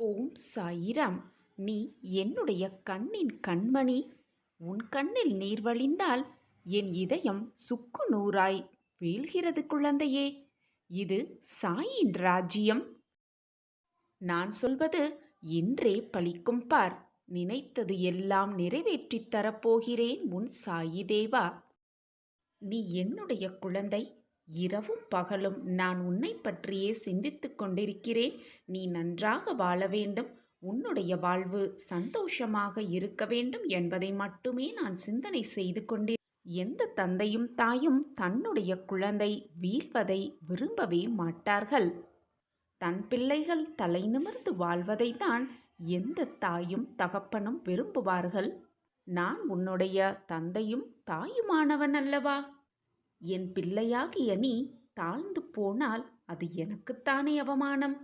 ஓம் சாயிராம். நீ என்னுடைய கண்ணின் கண்மணி. உன் கண்ணில் நீர் வழிந்தால் என் இதயம் சுக்கு நூறாய் வீழ்கிறது குழந்தையே. இது சாயின் ராஜ்யம். நான் சொல்வது இன்றே பலிக்கும் பார். நினைத்தது எல்லாம் நிறைவேற்றித் தரப்போகிறேன் உன் சாயி தேவா. நீ என்னுடைய குழந்தை. இரவும் பகலும் நான் உன்னை பற்றியே சிந்தித்துக் கொண்டிருக்கிறேன். நீ நன்றாக வாழ வேண்டும், உன்னுடைய வாழ்வு சந்தோஷமாக இருக்க வேண்டும் என்பதை மட்டுமே நான் சிந்தனை செய்து கொண்டே. எந்த தந்தையும் தாயும் தன்னுடைய குழந்தை வீழ்வதை விரும்பவே மாட்டார்கள். தன் பிள்ளைகள் தலை நிமிர்ந்து வாழ்வதைத்தான் எந்த தாயும் தகப்பனும் விரும்புவார்கள். நான் உன்னுடைய தந்தையும் தாயுமானவன் அல்லவா? என் பிள்ளையாகிய நீ தாழ்ந்து போனால் அது எனக்குத்தானே அவமானம்.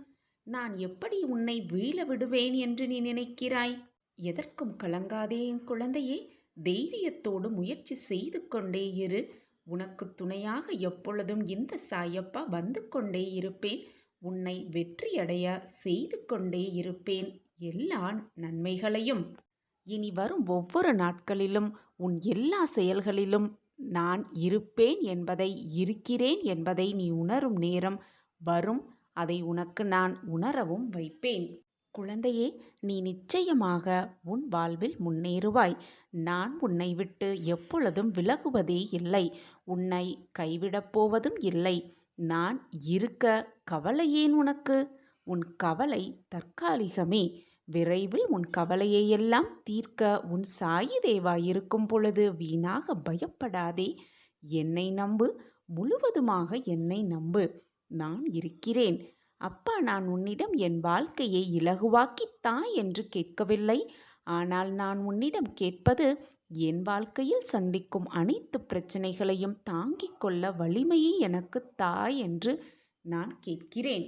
நான் எப்படி உன்னை வீழ விடுவேன் என்று நீ நினைக்கிறாய்? எதற்கும் கலங்காதே என் குழந்தையே. தைரியத்தோடு முயற்சி செய்து கொண்டே இரு. உனக்கு துணையாக எப்பொழுதும் இந்த சாயப்பா வந்து கொண்டே இருப்பேன். உன்னை வெற்றியடைய செய்து கொண்டே இருப்பேன் எல்லா நன்மைகளையும். இனி வரும் ஒவ்வொரு நாட்களிலும் உன் எல்லா செயல்களிலும் நான் இருப்பேன் என்பதை, இருக்கிறேன் என்பதை நீ உணரும் நேரம் வரும். அதை உனக்கு நான் உணரவும் வைப்பேன். குழந்தையே, நீ நிச்சயமாக உன் வாழ்வில் முன்னேறுவாய். நான் உன்னை விட்டு எப்பொழுதும் விலகுவதே இல்லை. உன்னை கைவிடப் போவதும் இல்லை. நான் இருக்க கவலை ஏன் உனக்கு? உன் கவலை தற்காலிகமே. விரைவில் உன் கவலையை எல்லாம் தீர்க்க உன் சாயி தேவா இருக்கும் பொழுது வீணாக பயப்படாதே. என்னை நம்பு, முழுவதுமாக என்னை நம்பு. நான் இருக்கிறேன். அப்பா, நான் உன்னிடம் என் வாழ்க்கையை இலகுவாக்கித் தா என்று கேட்கவில்லை. ஆனால் நான் உன்னிடம் கேட்பது என் வாழ்க்கையில் சந்திக்கும் அனைத்து பிரச்சனைகளையும் தாங்கிக் கொள்ள வலிமையை எனக்கு தா என்று நான் கேட்கிறேன்.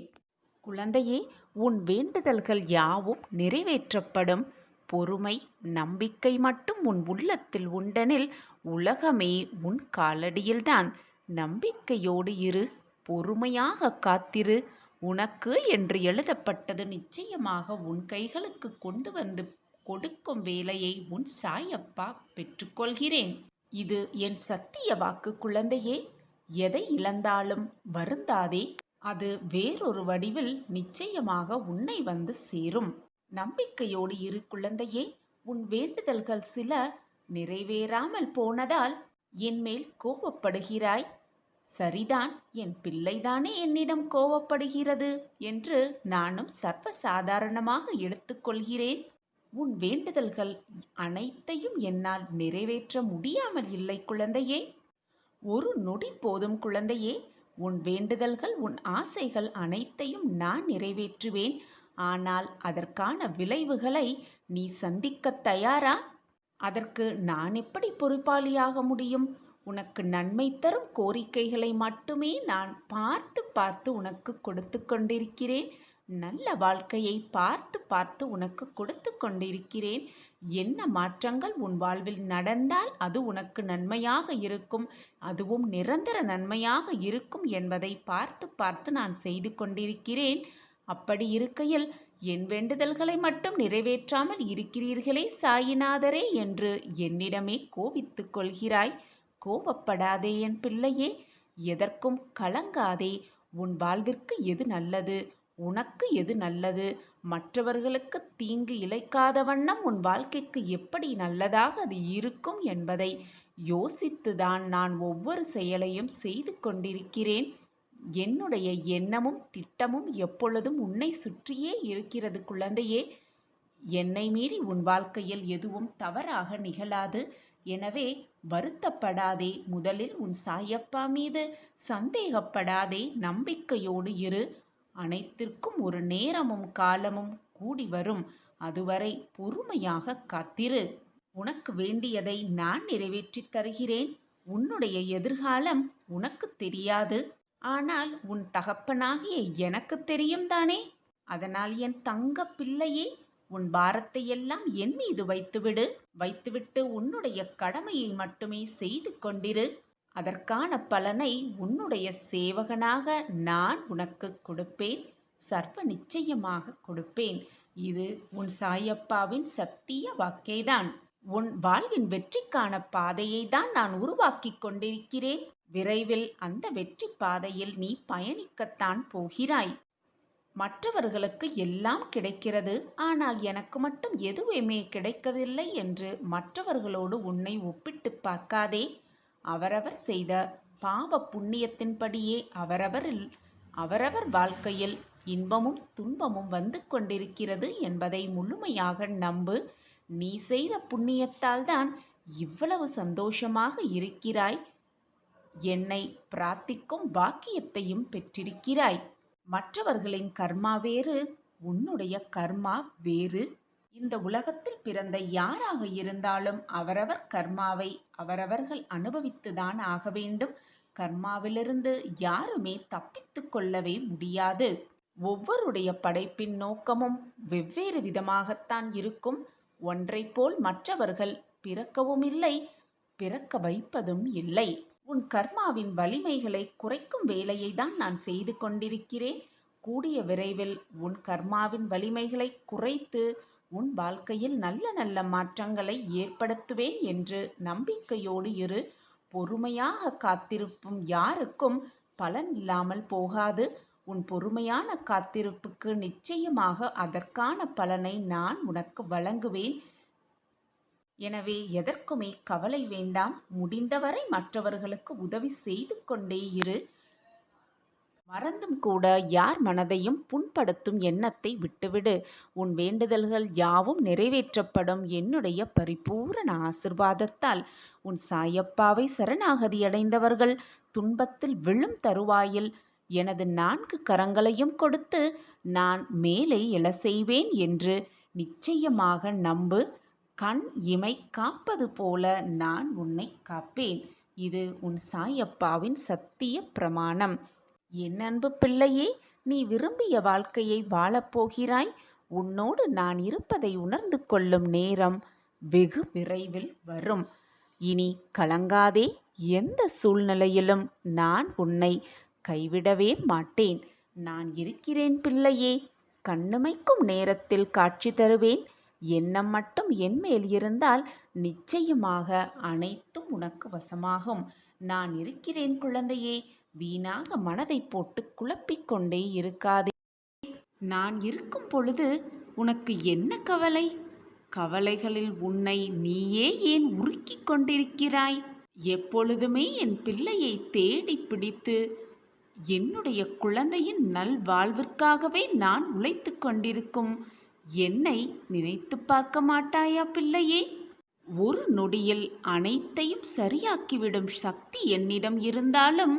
குழந்தையே, உன் வேண்டுதல்கள் யாவும் நிறைவேற்றப்படும். பொறுமை, நம்பிக்கை மட்டும் உன் உள்ளத்தில் உண்டெனில் உலகமே உன் காலடியில்தான். நம்பிக்கையோடு இரு, பொறுமையாக காத்திரு. உனக்கு என்று எழுதப்பட்டது நிச்சயமாக உன் கைகளுக்கு கொண்டு வந்து கொடுக்கும் வேலையை உன் சாயப்பா பெற்றுக்கொள்கிறேன். இது என் சத்திய வாக்கு குழந்தையே. எதை இழந்தாலும் வருந்தாதே. அது வேறொரு வடிவில் நிச்சயமாக உன்னை வந்து சேரும். நம்பிக்கையோடு இரு குழந்தையே. உன் வேண்டுதல்கள் சில நிறைவேறாமல் போனதால் என்மேல் கோபப்படுகிறாய். சரிதான், என் பிள்ளைதானே என்னிடம் கோபப்படுகிறது என்று நானும் சர்வசாதாரணமாக எடுத்துக்கொள்கிறேன். உன் வேண்டுதல்கள் அனைத்தையும் என்னால் நிறைவேற்ற முடியாமல் இல்லை குழந்தையே. ஒரு நொடி போதும் குழந்தையே. உன் வேண்டுதல்கள், உன் ஆசைகள் அனைத்தையும் நான் நிறைவேற்றுவேன். ஆனால் அதற்கான விளைவுகளை நீ சந்திக்க தயாரா? அதற்கு நான் எப்படி பொறுப்பாளியாக முடியும்? உனக்கு நன்மை தரும் கோரிக்கைகளை மட்டுமே நான் பார்த்து பார்த்து உனக்கு கொடுத்து கொண்டிருக்கிறேன். நல்ல வாழ்க்கையை பார்த்து பார்த்து உனக்கு கொடுத்து கொண்டிருக்கிறேன். என்ன மாற்றங்கள் உன் வாழ்வில் நடந்தால் அது உனக்கு நன்மையாக இருக்கும், அதுவும் நிரந்தர நன்மையாக இருக்கும் என்பதை பார்த்து பார்த்து நான் செய்து கொண்டிருக்கிறேன். அப்படி இருக்கையில் என் வேண்டுதல்களை மட்டும் நிறைவேற்றாமல் இருக்கிறீர்களே சாயிநாதரே என்று என்னிடமே கோபித்துக் கொள்கிறாய். கோபப்படாதே என் பிள்ளையே. எதற்கும் கலங்காதே. உன் வாழ்விற்கு எது நல்லது, உனக்கு எது நல்லது, மற்றவர்களுக்கு தீங்கு இழைக்காத வண்ணம் உன் வாழ்க்கைக்கு எப்படி நல்லதாக அது இருக்கும் என்பதை யோசித்துதான் நான் ஒவ்வொரு செயலையும் செய்து கொண்டிருக்கிறேன். என்னுடைய எண்ணமும் திட்டமும் எப்பொழுதும் உன்னை சுற்றியே இருக்கிறது குழந்தையே. என்னை மீறி உன் வாழ்க்கையில் எதுவும் தவறாக நிகழாது. எனவே வருத்தப்படாதே. முதலில் உன் சாயப்பா மீது சந்தேகப்படாதே. நம்பிக்கையோடு இரு. அனைத்திற்கும் ஒரு நேரமும் காலமும் கூடி வரும். அதுவரை பொறுமையாக காத்திரு. உனக்கு வேண்டியதை நான் நிறைவேற்றித் தருகிறேன். உன்னுடைய எதிர்காலம் உனக்கு தெரியாது. ஆனால் உன் தகப்பனாகிய எனக்கு தெரியும் தானே. அதனால் என் தங்க பிள்ளையே, உன் பாரத்தை எல்லாம் என் மீது வைத்துவிட்டு உன்னுடைய கடமையை மட்டுமே செய்து கொண்டிரு. அதற்கான பலனை உன்னுடைய சேவகனாக நான் உனக்கு கொடுப்பேன், சர்வ நிச்சயமாக கொடுப்பேன். இது உன் சாயப்பாவின் சத்திய வாக்கேதான். உன் வாழ்வின் வெற்றிக்கான பாதையை தான் நான் உருவாக்கிக் கொண்டிருக்கிறேன். விரைவில் அந்த வெற்றி பாதையில் நீ பயணிக்கத்தான் போகிறாய். மற்றவர்களுக்கு எல்லாம் கிடைக்கிறது, ஆனால் எனக்கு மட்டும் எதுவுமே கிடைக்கவில்லை என்று மற்றவர்களோடு உன்னை ஒப்பிட்டு பார்க்காதே. அவரவர் செய்த பாவ புண்ணியத்தின்படியே அவரவர் வாழ்க்கையில் இன்பமும் துன்பமும் வந்து கொண்டிருக்கிறது என்பதை முழுமையாக நம்பு. நீ செய்த புண்ணியத்தால் தான் இவ்வளவு சந்தோஷமாக இருக்கிறாய். என்னை பிரார்த்திக்கும் பாக்கியத்தையும் பெற்றிருக்கிறாய். மற்றவர்களின் கர்மா வேறு, உன்னுடைய கர்மா வேறு. இந்த உலகத்தில் பிறந்த யாராக இருந்தாலும் அவரவர் கர்மாவை அவரவர்கள் அனுபவித்துதான் ஆக வேண்டும். கர்மாவிலிருந்து யாருமே தப்பித்து கொள்ளவே முடியாது. ஒவ்வொருடைய படைப்பின் நோக்கமும் வெவ்வேறு விதமாகத்தான் இருக்கும். ஒன்றை போல் மற்றவர்கள் பிறக்கவும் இல்லை, பிறக்க வைப்பதும் இல்லை. உன் கர்மாவின் வலிமைகளை குறைக்கும் வேலையை தான் நான் செய்து கொண்டிருக்கிறேன். கூடிய விரைவில் உன் கர்மாவின் வலிமைகளை குறைத்து உன் வாழ்க்கையில் நல்ல நல்ல மாற்றங்களை ஏற்படுத்துவேன் என்று நம்பிக்கையோடு இரு. பொறுமையாக காத்திருப்பும் யாருக்கும் பலன் இல்லாமல் போகாது. உன் பொறுமையான காத்திருப்புக்கு நிச்சயமாக அதற்கான பலனை நான் உனக்கு வழங்குவேன். எனவே எதற்குமே கவலை வேண்டாம். முடிந்தவரை மற்றவர்களுக்கு உதவி செய்து கொண்டே இரு. மறந்தும் கூட யார் மனதையும் புண்படுத்தும் எண்ணத்தை விட்டுவிடு. உன் வேண்டுதல்கள் யாவும் நிறைவேற்றப்படும் என்னுடைய பரிபூரண ஆசிர்வாதத்தால். உன் சாயப்பாவை சரணாகதி அடைந்தவர்கள் துன்பத்தில் விழும் தருவாயில் எனது 4 கரங்களையும் கொடுத்து நான் மேலே எழ செய்வேன் என்று நிச்சயமாக நம்பு. கண் இமை காப்பது போல நான் உன்னை காப்பேன். இது உன் சாயப்பாவின் சத்திய பிரமாணம். என் அன்பு பிள்ளையே, நீ விரும்பிய வாழ்க்கையை வாழப்போகிறாய். உன்னோடு நான் இருப்பதை உணர்ந்து கொள்ளும் நேரம் வெகு விரைவில் வரும். இனி கலங்காதே. எந்த சூழ்நிலையிலும் நான் உன்னை கைவிடவே மாட்டேன். நான் இருக்கிறேன் பிள்ளையே. கண்ணிமைக்கும் நேரத்தில் காட்சி தருவேன். எண்ணம் மட்டும் என் மேல் இருந்தால் நிச்சயமாக அனைத்தும் உனக்கு வசமாகும். நான் இருக்கிறேன் குழந்தையே. வீணாக மனதை போட்டு குழப்பிக்கொண்டே இருக்காதே. நான் இருக்கும் பொழுது உனக்கு என்ன கவலை? கவலைகளில் உன்னை நீயே ஏன் உருக்கிக் கொண்டிருக்கிறாய்? எப்பொழுதுமே என் பிள்ளையை தேடி பிடித்து என்னுடைய குழந்தையின் நல்வாழ்விற்காகவே நான் உழைத்து கொண்டிருக்கும் என்னை நினைத்து பார்க்க மாட்டாயா பிள்ளையே? ஒரு நொடியில் அனைத்தையும் சரியாக்கிவிடும் சக்தி என்னிடம் இருந்தாலும்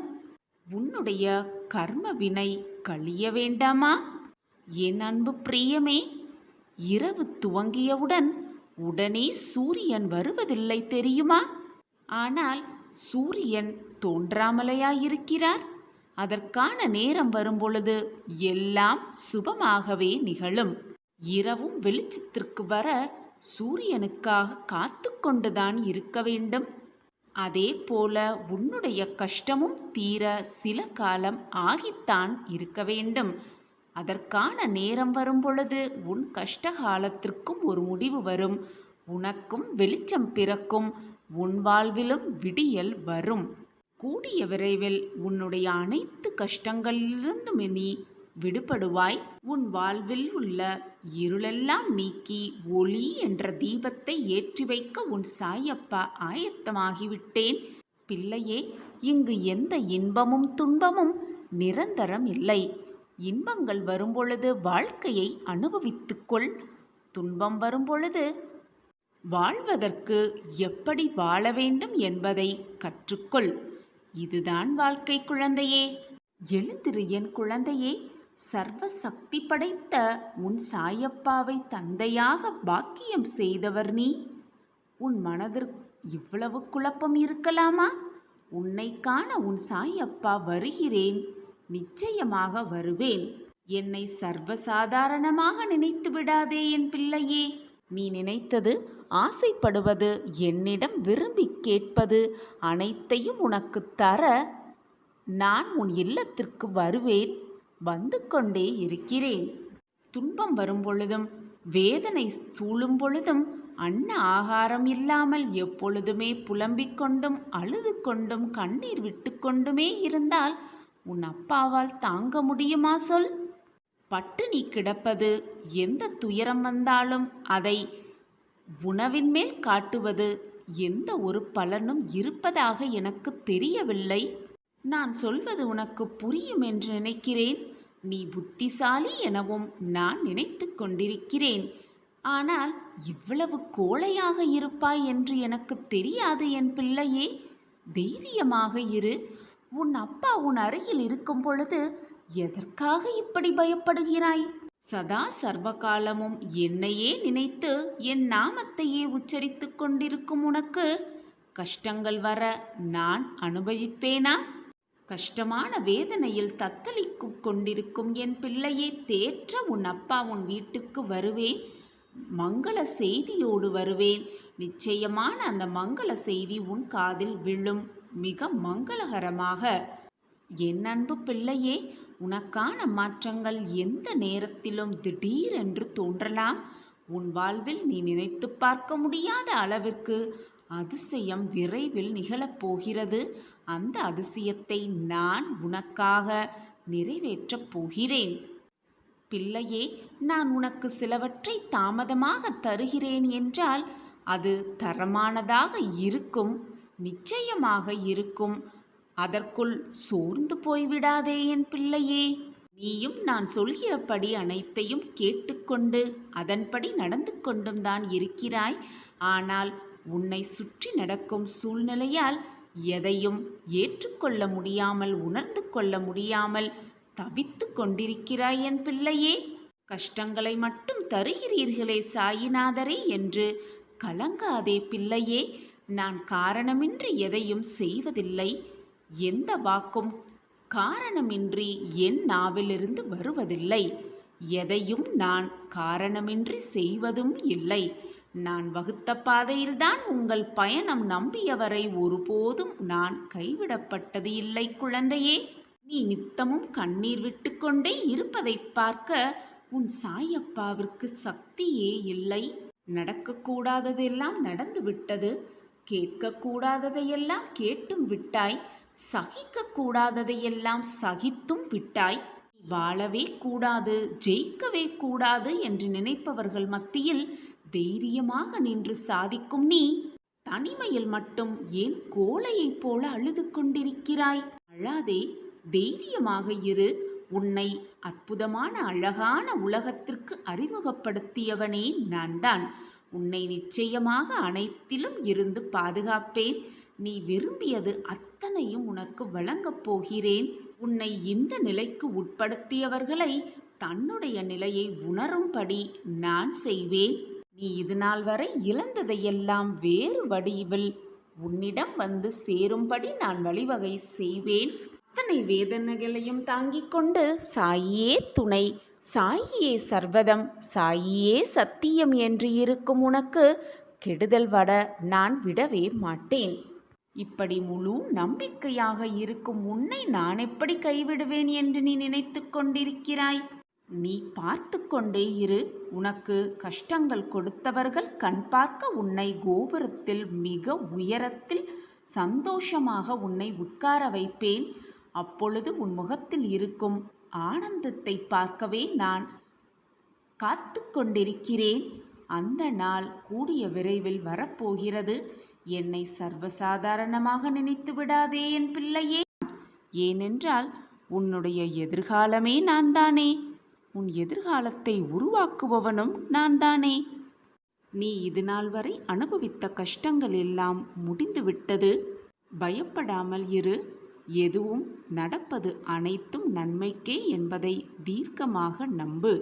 உன்னுடைய கர்ம வினை கழிய வேண்டாமா? என் அன்பு பிரியமே, இரவு துவங்கியவுடன் உடனே சூரியன் வருவதில்லை தெரியுமா? ஆனால் சூரியன் தோன்றாமலேயாயிருக்கிறார். அதற்கான நேரம் வரும்பொழுது எல்லாம் சுபமாகவே நிகழும். இரவும் வெளிச்சத்திற்கு வர சூரியனுக்காக காத்து கொண்டுதான் இருக்க வேண்டும். அதே போல உன்னுடைய கஷ்டமும் தீர சில காலம் ஆகித்தான் இருக்க வேண்டும். அதற்கான நேரம் வரும்பொழுது உன் கஷ்டகாலத்திற்கும் ஒரு முடிவு வரும். உனக்கும் வெளிச்சம் பிறக்கும். உன் வாழ்விலும் விடியல் வரும். கூடிய விரைவில் உன்னுடைய அனைத்து கஷ்டங்களிலிருந்தும் நீ விடுபடுவாய். உன் வாழ்வில் உள்ள இருளெல்லாம் நீக்கி ஒளி என்ற தீபத்தை ஏற்றி வைக்க உன் சாயப்பா ஆயத்தமாகிவிட்டேன். பிள்ளையே, இங்கு எந்த இன்பமும் துன்பமும் நிரந்தரம் இல்லை. இன்பங்கள் வரும்பொழுது வாழ்க்கையை அனுபவித்துக்கொள். துன்பம் வரும்பொழுது வாழ்வதற்கு எப்படி வாழ வேண்டும் என்பதை கற்றுக்கொள். இதுதான் வாழ்க்கை குழந்தையே. எழுந்திரு என் குழந்தையே. சர்வ சக்தி படைத்த உன் சாயப்பாவை தந்தையாக பாக்கியம் செய்தவர் நீ. உன் மனதிற்கு இவ்வளவு குழப்பம் இருக்கலாமா? உன்னை காண உன் சாயப்பா வருகிறேன். நிச்சயமாக வருவேன். என்னை சர்வசாதாரணமாக நினைத்து விடாதே என் பிள்ளையே. நீ நினைத்தது, ஆசைப்படுவது, என்னிடம் விரும்பி கேட்பது அனைத்தையும் உனக்கு தர நான் உன் இல்லத்திற்கு வருவேன், வந்து கொண்டே இருக்கிறேன். துன்பம் வரும் பொழுதும், வேதனை சூழும் பொழுதும், அன்ன ஆகாரம் இல்லாமல் எப்பொழுதுமே புலம்பிக் கொண்டும் அழுது கொண்டும் கண்ணீர் விட்டு கொண்டுமே இருந்தால் உன் அப்பாவால் தாங்க முடியுமா சொல்? பட்டினி கிடப்பது, எந்த துயரம் வந்தாலும் அதை உணவின் மேல் காட்டுவது, எந்த ஒரு பலனும் இருப்பதாக எனக்கு தெரியவில்லை. நான் சொல்வது உனக்கு புரியும் என்று நினைக்கிறேன். நீ புத்திசாலி எனவும் நான் நினைத்து கொண்டிருக்கிறேன். ஆனால் இவ்வளவு கோழையாக இருப்பாய் என்று எனக்கு தெரியாது என் பிள்ளையே. தைரியமாக இரு. உன் அப்பா உன் அருகில் இருக்கும் பொழுது எதற்காக இப்படி பயப்படுகிறாய்? சதா சர்வகாலமும் என்னையே நினைத்து என் நாமத்தையே உச்சரித்து கொண்டிருக்கும் உனக்கு கஷ்டங்கள் வர நான் அனுபவிப்பேனா? கஷ்டமான வேதனையில் தத்தளிக்கும் கொண்டிருக்கும் என் பிள்ளையை தேற்ற உன் அப்பா உன் வீட்டுக்கு வருவேன். மங்கள செய்தியோடு வருவேன். நிச்சயமான அந்த மங்கள செய்தி உன் காதில் விழும், மிக மங்களகரமாக. என் அன்பு பிள்ளையே, உனக்கான மாற்றங்கள் எந்த நேரத்திலும் திடீரென்று தோன்றலாம். உன் வாழ்வில் நீ நினைத்து பார்க்க முடியாத அளவிற்கு அதிசயம் விரைவில் நிகழப்போகிறது. அந்த அதிசயத்தை நான் உனக்காக நிறைவேற்றப் போகிறேன். பிள்ளையே, நான் உனக்கு சிலவற்றை தாமதமாக தருகிறேன் என்றால் அது தரமானதாக இருக்கும், நிச்சயமாக இருக்கும். அதற்குள் சோர்ந்து போய்விடாதே என் பிள்ளையே. நீயும் நான் சொல்கிறபடி அனைத்தையும் கேட்டுக்கொண்டு அதன்படி நடந்து கொண்டும் தான் இருக்கிறாய். ஆனால் உன்னை சுற்றி நடக்கும் சூழ்நிலையால் எதையும் ஏற்றுக்கொள்ள முடியாமல், உணர்ந்து கொள்ள முடியாமல் தவித்து கொண்டிருக்கிறாய் என் பிள்ளையே. கஷ்டங்களை மட்டும் தருகிறீர்களே சாயிநாதரே என்று கலங்காதே பிள்ளையே. நான் காரணமின்றி எதையும் செய்வதில்லை. எந்த வாக்கும் காரணமின்றி என் நாவிலிருந்து வருவதில்லை. எதையும் நான் காரணமின்றி செய்வதும் இல்லை. நான் வகுத்த பாதையில்தான் உங்கள் பயணம். நம்பியவரை ஒருபோதும் நான் கைவிடப்பட்டது இல்லை குழந்தையே. நீ நித்தமும் கண்ணீர் விட்டு கொண்டே இருப்பதை பார்க்க உன் சாயப்பாவிற்கு சக்தியே இல்லை. நடக்கக்கூடாததெல்லாம் நடந்து விட்டது. கேட்கக்கூடாததையெல்லாம் கேட்டும் விட்டாய். சகிக்கக்கூடாததையெல்லாம் சகித்தும் விட்டாய். வாழவே கூடாது, ஜெயிக்கவே கூடாது என்று நினைப்பவர்கள் மத்தியில் தைரியமாக நின்று சாதிக்கும் நீ தனிமையில் மட்டும் ஏன் கோழையைப் போல அழுது கொண்டிருக்கிறாய்? அழாதே, தைரியமாக இரு. உன்னை அற்புதமான அழகான உலகத்திற்கு அறிமுகப்படுத்தியவனே நான் தான். உன்னை நிச்சயமாக அனைத்திலும் இருந்து பாதுகாப்பேன். நீ விரும்பியது அத்தனையும் உனக்கு வழங்கப் போகிறேன். உன்னை இந்த நிலைக்கு உட்படுத்தியவர்களை தன்னுடைய நிலையை உணரும்படி நான் செய்வேன். நீ இதுநாள் வரை இழந்ததையெல்லாம் வேறு வடிவில் உன்னிடம் வந்து சேரும்படி நான் வழிவகை செய்வேன். அத்தனை வேதனைகளையும் தாங்கிக் கொண்டு சாயியே துணை, சாயியே சர்வதம், சாயியே சத்தியம் என்று இருக்கும் உனக்கு கெடுதல் வர நான் விடவே மாட்டேன். இப்படி முழு நம்பிக்கையாக இருக்கும் உன்னை நான் எப்படி கைவிடுவேன் என்று நீ நினைத்து கொண்டிருக்கிறாய்? நீ பார்த்து கொண்டே இரு. உனக்கு கஷ்டங்கள் கொடுத்தவர்கள் கண் பார்க்க உன்னை கோபுரத்தில் மிக உயரத்தில் சந்தோஷமாக உன்னை உட்கார வைப்பேன். அப்பொழுது உன் முகத்தில் இருக்கும் ஆனந்தத்தை பார்க்கவே நான் காத்து கொண்டிருக்கிறேன். அந்த நாள் கூடிய விரைவில் வரப்போகிறது. என்னை சர்வசாதாரணமாக நினைத்து விடாதே என் பிள்ளையே. ஏனென்றால் உன்னுடைய எதிர்காலமே நான் தானே. உன் எதிர்காலத்தை உருவாக்குபவனும் நான் தானே. நீ இதுநாள் வரை அனுபவித்த கஷ்டங்கள் எல்லாம் முடிந்துவிட்டது. பயப்படாமல் இரு. எதுவும் நடப்பது அனைத்தும் நன்மைக்கே என்பதை தீர்க்கமாக நம்பு.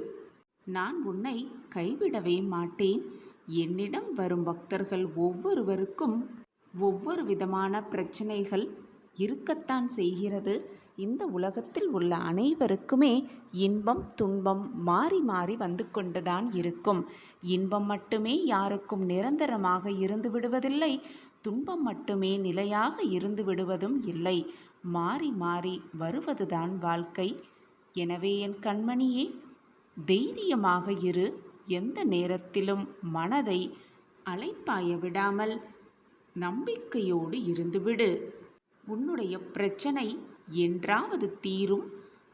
நான் உன்னை கைவிடவே மாட்டேன். என்னிடம் வரும் பக்தர்கள் ஒவ்வொருவருக்கும் ஒவ்வொரு விதமான பிரச்சனைகள் இருக்கத்தான் செய்கிறது. இந்த உலகத்தில் உள்ள அனைவருக்குமே இன்பம் துன்பம் மாறி மாறி வந்து கொண்டுதான் இருக்கும். இன்பம் மட்டுமே யாருக்கும் நிரந்தரமாக இருந்து விடுவதில்லை, துன்பம் மட்டுமே நிலையாக இருந்து விடுவதும் இல்லை. மாறி மாறி வருவதுதான் வாழ்க்கை. எனவே என் கண்மணியே, தைரியமாக இரு. எந்த நேரத்திலும் மனதை அலைப்பாய விடாமல் நம்பிக்கையோடு இருந்துவிடு. உன்னுடைய பிரச்சனை என்றாவது தீரும்.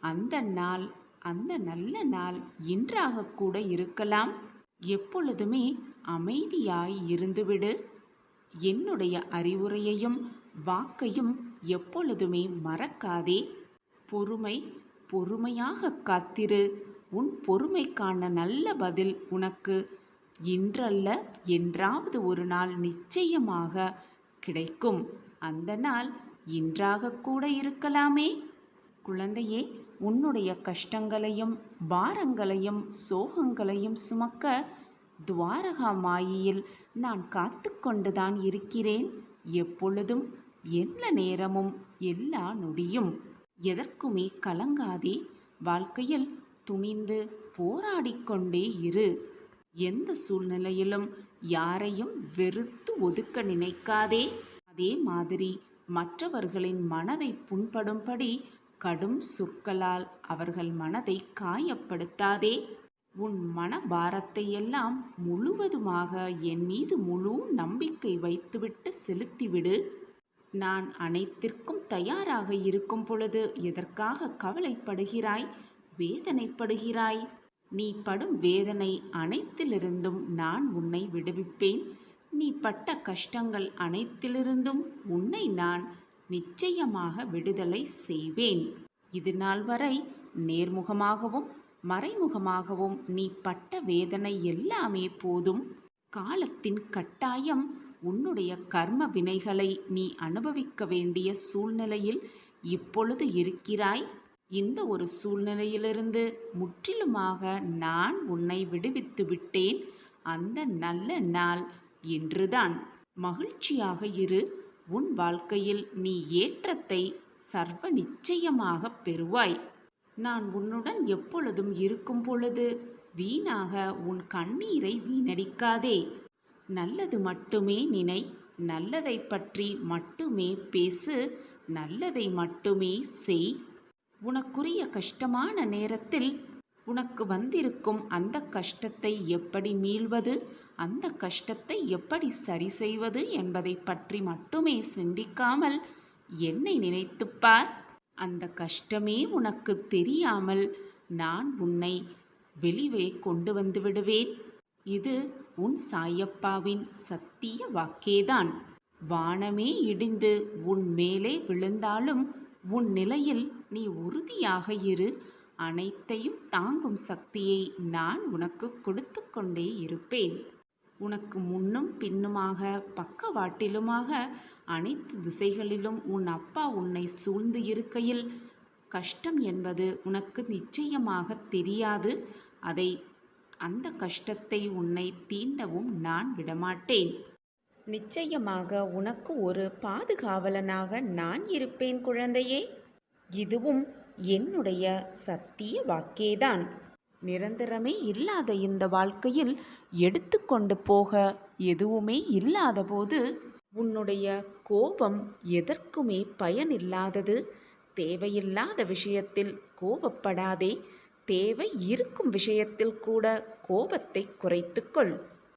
அந்த நாள், அந்த நல்ல நாள் இன்றாக கூட இருக்கலாம். எப்பொழுதுமே அமைதியாய் இருந்துவிடு. என்னுடைய அறிவுரையையும் வாக்கையும் எப்பொழுதுமே மறக்காதே. பொறுமை, பொறுமையாக காத்திரு. உன் பொறுமைக்கான நல்ல பதில் உனக்கு இன்றல்ல என்றாவது ஒரு நாள் நிச்சயமாக கிடைக்கும். அந்த நாள் இன்றாக கூட இருக்கலாமே. குழந்தையே, உன்னுடைய கஷ்டங்களையும் பாரங்களையும் சோகங்களையும் சுமக்க துவாரகா மாயியில் நான் காத்து கொண்டுதான் இருக்கிறேன். எப்பொழுதும், எல்லா நேரமும், எல்லா நொடியும். எதற்குமே கலங்காதே. வாழ்க்கையில் துணிந்து போராடிக்கொண்டே இரு. எந்த சூழ்நிலையிலும் யாரையும் வெறுத்து ஒதுக்க நினைக்காதே. அதே மாதிரி மற்றவர்களின் மனதை புண்படும்படி கடும் சொற்களால் அவர்கள் மனதை காயப்படுத்தாதே. உன் மனபாரத்தை எல்லாம் முழுவதுமாக என் மீது முழு நம்பிக்கை வைத்துவிட்டு செலுத்திவிடு. நான் அனைத்திற்கும் தயாராக இருக்கும் பொழுது எதற்காக கவலைப்படுகிறாய், வேதனைப்படுகிறாய்? நீ படும் வேதனை அனைத்திலிருந்தும் நான் உன்னை விடுவிப்பேன். நீ பட்ட கஷ்டங்கள் அனைத்திலிருந்தும் உன்னை நான் நிச்சயமாக விடுதலை செய்வேன். இது நாள் வரை நேர்முகமாகவும் மறைமுகமாகவும் நீ பட்ட வேதனை எல்லாமே போதும். காலத்தின் கட்டாயம் உன்னுடைய கர்ம வினைகளை நீ அனுபவிக்க வேண்டிய சூழ்நிலையில் இப்பொழுது இருக்கிறாய். இந்த ஒரு சூழ்நிலையிலிருந்து முற்றிலுமாக நான் உன்னை விடுவித்து விட்டேன். அந்த நல்ல நாள் இன்றுதான். மகிழ்ச்சியாக இரு. உன் வாழ்க்கையில் நீ ஏற்றத்தை சர்வ நிச்சயமாக பெறுவாய். நான் உன்னுடன் எப்பொழுதும் இருக்கும் பொழுது வீணாக உன் கண்ணீரை வீணடிக்காதே. நல்லது மட்டுமே நினை. நல்லதை பற்றி மட்டுமே பேசு. நல்லதை மட்டுமே செய். உனக்குரிய கஷ்டமான நேரத்தில் உனக்கு வந்திருக்கும் அந்த கஷ்டத்தை எப்படி மீள்வது, அந்த கஷ்டத்தை எப்படி சரி செய்வது என்பதை பற்றி மட்டுமே சிந்திக்காமல் என்னை நினைத்துப்பார். அந்த கஷ்டமே உனக்கு தெரியாமல் நான் உன்னை வெளியே கொண்டு வந்து விடுவேன். இது உன் சாயப்பாவின் சத்திய வாக்கேதான். வானமே இடிந்து உன் மேலே விழுந்தாலும் உன் நிலையில் நீ உறுதியாக இரு. அனைத்தையும் தாங்கும் சக்தியை நான் உனக்கு கொடுத்து கொண்டே இருப்பேன். உனக்கு முன்னும் பின்னுமாக பக்கவாட்டிலுமாக அனைத்து திசைகளிலும் உன் அப்பா உன்னை சூழ்ந்து இருக்கையில் கஷ்டம் என்பது உனக்கு நிச்சயமாக தெரியாது. அந்த கஷ்டத்தை உன்னை தீண்டவும் நான் விடமாட்டேன். நிச்சயமாக உனக்கு ஒரு பாதுகாவலனாக நான் இருப்பேன் குழந்தையே. இதுவும் என்னுடைய சத்திய வாக்கேதான். நிரந்தரமே இல்லாத இந்த வாழ்க்கையில் எடுத்துக்கொண்டு போக எதுவுமே இல்லாத போது உன்னுடைய கோபம் எதற்குமே பயனில்லாதது. தேவையில்லாத விஷயத்தில் கோபப்படாதே. தேவை இருக்கும் விஷயத்தில் கூட கோபத்தை குறைத்துக்கொள்.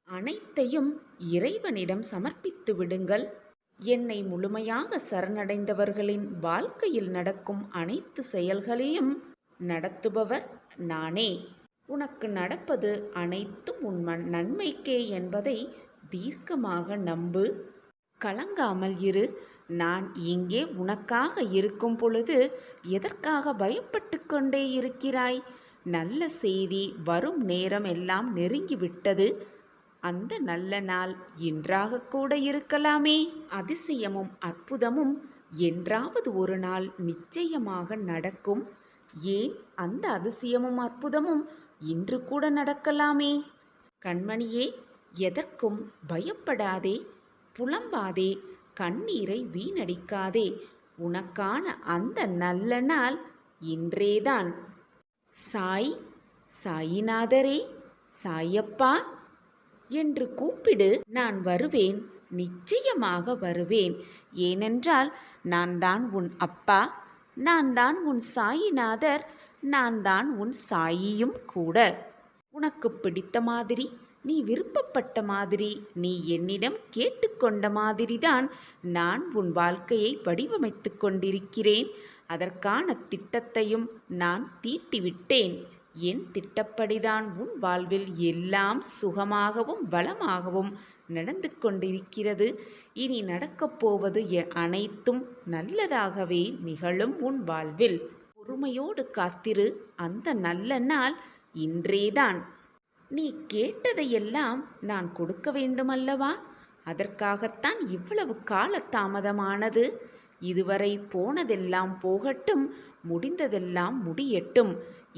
அனைத்தையும் இறைவனிடம் சமர்ப்பித்து விடுங்கள். என்னை முழுமையாக சரணடைந்தவர்களின் வாழ்க்கையில் நடக்கும் அனைத்து செயல்களையும் நடத்துபவர் நானே. உனக்கு நடப்பது அனைத்தும் உன் நன்மைக்கே என்பதை தீர்க்கமாக நம்பு. கலங்காமல் இரு. நான் இங்கே உனக்காக இருக்கும் பொழுது எதற்காக பயப்பட்டு கொண்டே இருக்கிறாய்? நல்ல செய்தி வரும் நேரம் எல்லாம் நெருங்கிவிட்டது. அந்த நல்ல நாள் இன்றாக கூட இருக்கலாமே. அதிசயமும் அற்புதமும் என்றாவது ஒரு நாள் நிச்சயமாக நடக்கும். ஏன் அந்த அதிசயமும் அற்புதமும் இன்று கூட நடக்கலாமே. கண்மணியே, எதற்கும் பயப்படாதே, புலம்பாதே, கண்ணீரை வீணடிக்காதே. உனக்கான அந்த நல்ல நாள் இன்றேதான். சாய், சாயிநாதரே, சாயப்பா என்று கூப்பிடு. நான் வருவேன், நிச்சயமாக வருவேன். ஏனென்றால் நான் தான் உன் அப்பா, நான் தான் உன் சாயிநாதர், நான் தான் உன் சாயியும் கூட. உனக்கு பிடித்த மாதிரி, நீ விருப்பப்பட்ட மாதிரி, நீ என்னிடம் கேட்டுக்கொண்ட மாதிரிதான் நான் உன் வாழ்க்கையை வடிவமைத்து கொண்டிருக்கிறேன். அதற்கான திட்டத்தையும் நான் தீட்டிவிட்டேன். என் திட்டப்படிதான் உன் வாழ்வில் எல்லாம் சுகமாகவும் வளமாகவும் நடந்து கொண்டிருக்கிறது. இனி நடக்கப் போவது அனைத்தும் நல்லதாகவே நிகழும் உன் வாழ்வில். பொறுமையோடு காத்திரு, அந்த நல்ல நாள் இன்றேதான். நீ கேட்டதையெல்லாம் நான் கொடுக்க வேண்டுமல்லவா? அதற்காகத்தான் இவ்வளவு கால தாமதமானது. இதுவரை போனதெல்லாம் போகட்டும், முடிந்ததெல்லாம் முடியட்டும்.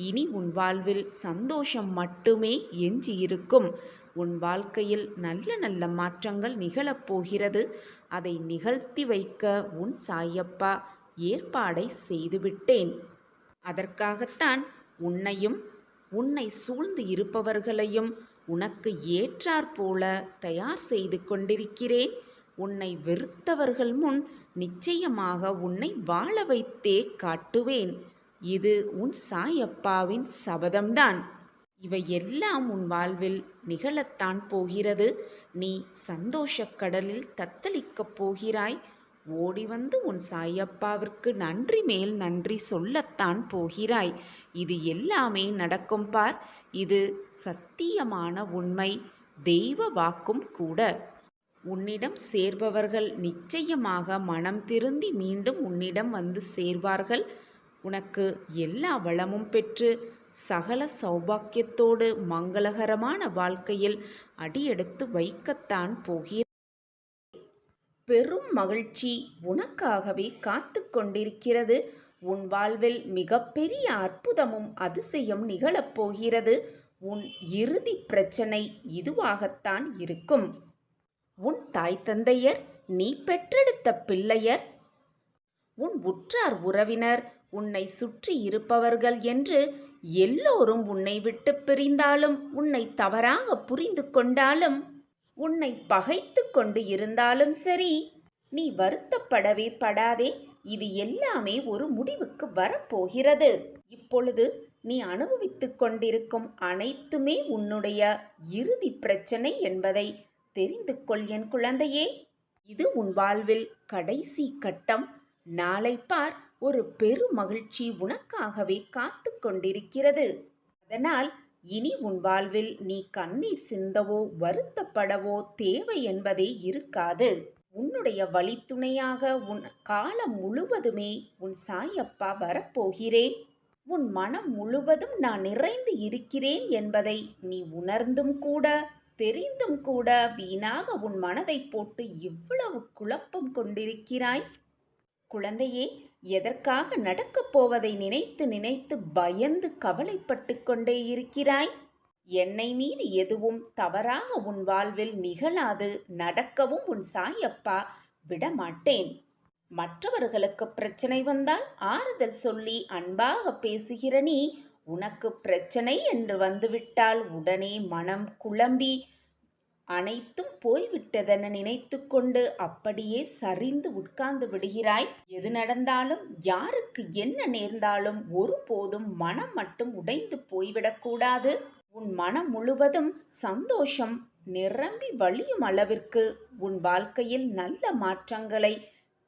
இனி உன் வாழ்வில் சந்தோஷம் மட்டுமே எஞ்சியிருக்கும். உன் வாழ்க்கையில் நல்ல நல்ல மாற்றங்கள் நிகழப்போகிறது. அதை நிகழ்த்தி வைக்க உன் சாயப்பா ஏற்பாடை செய்துவிட்டேன். அதற்காகத்தான் உன்னையும் உன்னை சூழ்ந்து இருப்பவர்களையும் உனக்கு ஏற்றாற்போல தயார் செய்து கொண்டிருக்கிறேன். உன்னை வெறுத்தவர்கள் முன் நிச்சயமாக உன்னை வாழ வைத்தே காட்டுவேன். இது உன் சாயப்பாவின் சபதம்தான். இவையெல்லாம் உன் வாழ்வில் நிகழத்தான் போகிறது. நீ சந்தோஷக் கடலில் தத்தளிக்கப் போகிறாய். ஓடி வந்து உன் சாயப்பாவிற்கு நன்றி மேல் நன்றி சொல்லத்தான் போகிறாய். இது எல்லாமே நடக்கும் பார். இது சத்தியமான உண்மை, தெய்வ வாக்கும் கூட. உன்னிடம் சேர்பவர்கள் நிச்சயமாக மனம் திருந்தி மீண்டும் உன்னிடம் வந்து சேர்வார்கள். உனக்கு எல்லா வளமும் பெற்று சகல சௌபாக்கியத்தோடு மங்களகரமான வாழ்க்கையில் அடியெடுத்து வைக்கத்தான் போகிறாய். பெரும் மகிழ்ச்சி உனக்காகவே காத்து கொண்டிருக்கிறது. உன் வாழ்வில் மிகப்பெரிய அற்புதமும் அதிசயம் நிகழப்போகிறது. உன் இறுதி பிரச்சனை இதுவாகத்தான் இருக்கும். உன் தாய் தந்தையர், நீ பெற்றெடுத்த பிள்ளையர், உன் உற்றார் உறவினர், உன்னை சுற்றி இருப்பவர்கள் என்று எல்லோரும் உன்னை விட்டு பிரிந்தாலும், உன்னை தவறாக புரிந்து கொண்டாலும், உன்னை பகைத்து கொண்டு இருந்தாலும் சரி, நீ வருத்தப்படவே படாதே. இது எல்லாமே ஒரு முடிவுக்கு வரப்போகிறது. இப்பொழுது நீ அனுபவித்துக் கொண்டிருக்கும் அனைத்துமே உன்னுடைய இறுதி பிரச்சனை என்பதை தெரிந்து கொள் என் குழந்தையே. இது உன் வாழ்வில் கடைசி கட்டம். நாளை பார், ஒரு பெரும் மகிழ்ச்சி உனக்காகவே காத்து கொண்டிருக்கிறது. அதனால் இனி உன் வாழ்வில் நீ கண்ணீர் சிந்தவோ வருத்தப்படவோ தேவை என்பதே இருக்காது. உன்னுடைய வழித்துணையாக உன் காலம் முழுவதுமே உன் சாயப்பா வரப்போகிறேன். உன் மனம் முழுவதும் நான் நிறைந்து இருக்கிறேன் என்பதை நீ உணர்ந்தும் கூட தெரிந்தும் கூட வீணாக உன் மனதை போட்டு இவ்வளவு குழப்பம் கொண்டிருக்கிறாய். குழந்தையே, எதற்காக நடக்கப் போவதை நினைத்து நினைத்து பயந்து கவலைப்பட்டு கொண்டே இருக்கிறாய்? என்னை மீறி எதுவும் தவறாக உன் வாழ்வில் நிகழாது, நடக்கவும் உன் சாயப்பா விடமாட்டேன். மற்றவர்களுக்கு பிரச்சனை வந்தால் ஆறுதல் சொல்லி அன்பாக பேசுகிற நீ, உனக்கு பிரச்சனை என்று வந்துவிட்டால் உடனே மனம் குழம்பி அனைத்தும் போய்விட்டதென நினைத்து கொண்டு அப்படியே சரிந்து உட்கார்ந்து விடுகிறாய். எது நடந்தாலும், யாருக்கு என்ன நேர்ந்தாலும் ஒருபோதும் மனம் மட்டும் உடைந்து போய்விடக்கூடாது. உன் மனம் முழுவதும் சந்தோஷம் நிரம்பி வழியும் அளவிற்கு உன் வாழ்க்கையில் நல்ல மாற்றங்களை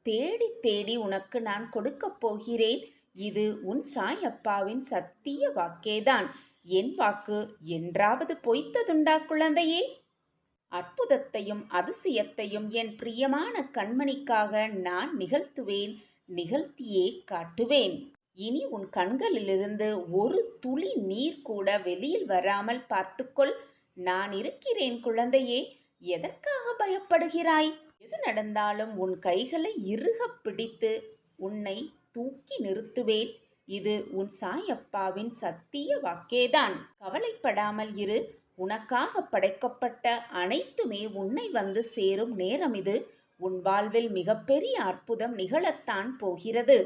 தேடி தேடி உனக்கு நான் கொடுக்கப் போகிறேன். இது உன் சாயப்பாவின் சத்திய வாக்கேதான். என் வாக்கு என்றாவது பொய்த்ததுண்டா குழந்தையே? அற்புதத்தையும் அதிசயத்தையும் என் பிரியமான கண்மணிக்காக நான் நிகழ்த்துவேன், நிகழ்த்தியே காட்டுவேன். இனி உன் கண்களிலிருந்து ஒரு துளி நீர் கூட வெளியில் வராமல் பார்த்துக்கொள். நான் இருக்கிறேன் குழந்தையே. எதற்காக பயப்படுகிறாய்? எது நடந்தாலும் உன் கைகளை இறுகப் பிடித்து உன்னை தூக்கி நிறுத்துவேன். இது உன் சாயப்பாவின் சத்திய வாக்கேதான். கவலைப்படாமல் இரு. உனக்காக படைக்கப்பட்ட அனைத்துமே உன்னை வந்து சேரும் நேரம் இது. உன் வாழ்வில் மிகப்பெரிய அற்புதம் நிகழத்தான் போகிறது.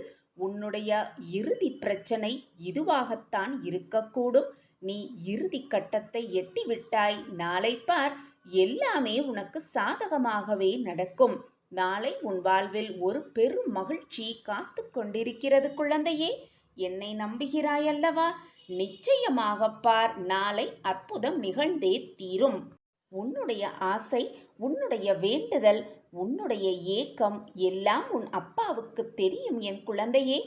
உன்னுடைய இறுதி பிரச்சனை இதுவாகத்தான் இருக்கக்கூடும். நீ இறுதி கட்டத்தை எட்டிவிட்டாய். நாளை பார், எல்லாமே உனக்கு சாதகமாகவே நடக்கும். நாளை உன் வாழ்வில் ஒரு பெரும் மகிழ்ச்சி காத்து கொண்டிருக்கிறது குழந்தையே. என்னை நம்புகிறாய் அல்லவா? நிச்சயமாக பார், நாளை அற்புதம் நிகழ்ந்தே தீரும். உன்னுடைய ஆசை, உன்னுடைய வேண்டுதல், உன்னுடைய ஏக்கம் எல்லாம் உன் அப்பாவுக்கு தெரியும் என் குழந்தையே.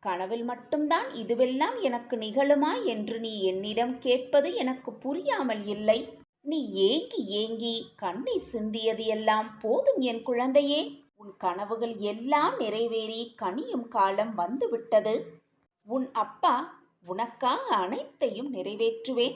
கனவில் மட்டும்தான் இதுவெல்லாம் எனக்கு நிகழுமா என்று நீ என்னிடம் கேட்பது எனக்கு புரியாமல் இல்லை. நீ ஏங்கி ஏங்கி கண்ணீர் சிந்தியது எல்லாம் போதும் என் குழந்தையே. உன் கனவுகள் எல்லாம் நிறைவேறி கனியும் காலம் வந்துவிட்டது. உன் அப்பா உனக்காக அனைத்தையும் நிறைவேற்றுவேன்.